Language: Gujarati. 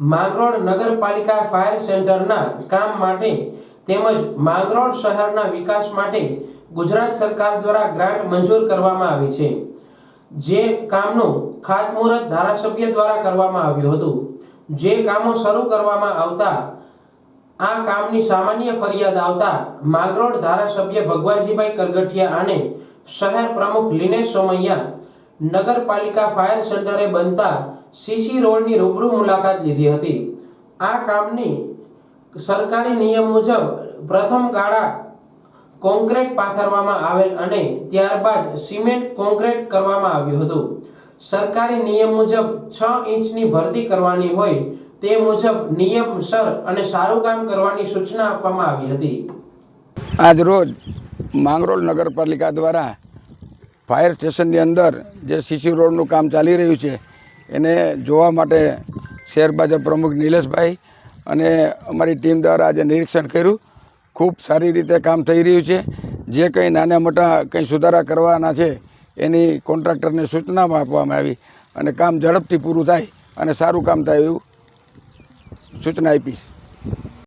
માંગરોળ નગરપાલિકા ફાયર સેન્ટરના કામ માટે તેમજ માંગરોળ શહેરના વિકાસ માટે ગુજરાત સરકાર દ્વારા ગ્રાન્ટ મંજૂર કરવામાં આવી છે, જે કામનું ખાતમુહૂર્ત ધારાસભ્ય દ્વારા કરવામાં આવ્યું હતું। જે કામો શરૂ કરવામાં આવતા આ કામની સામાન્ય ફરિયાદ આવતા માંગરોળ ધારાસભ્ય ભગવાનજીભાઈ કરગઠિયા અને શહેર પ્રમુખ લિનેશ સોમૈયા નગરપાલિકા ફાયર સેન્ટરે બનતા સીસી રોડની રૂબરૂ મુલાકાત લીધી હતી। આ કામની સરકારી નિયમ મુજબ પ્રથમ ગાળા કોન્ક્રીટ પાથરવામાં આવેલ અને ત્યારબાદ સિમેન્ટ કોન્ક્રીટ કરવામાં આવ્યું હતું। સરકારી નિયમ મુજબ 6 ઇંચની ભરતી કરવાની હોય તે મુજબ નિયમસર અને સારું કામ કરવાની સૂચના આપવામાં આવી હતી। આજ રોજ માંગરોળ નગરપાલિકા દ્વારા ફાયર સ્ટેશનની અંદર જે સીસી રોડનું કામ ચાલી રહ્યું છે એને જોવા માટે શહેર ભાજપ પ્રમુખ નિલેશભાઈ અને અમારી ટીમ દ્વારા આજે નિરીક્ષણ કર્યું। ખૂબ સારી રીતે કામ થઈ રહ્યું છે। જે કંઈ નાના મોટા કંઈ સુધારા કરવાના છે એની કોન્ટ્રાક્ટરને સૂચનામાં આપવામાં આવી અને કામ ઝડપથી પૂરું થાય અને સારું કામ થાય એવું સૂચના આપીશ।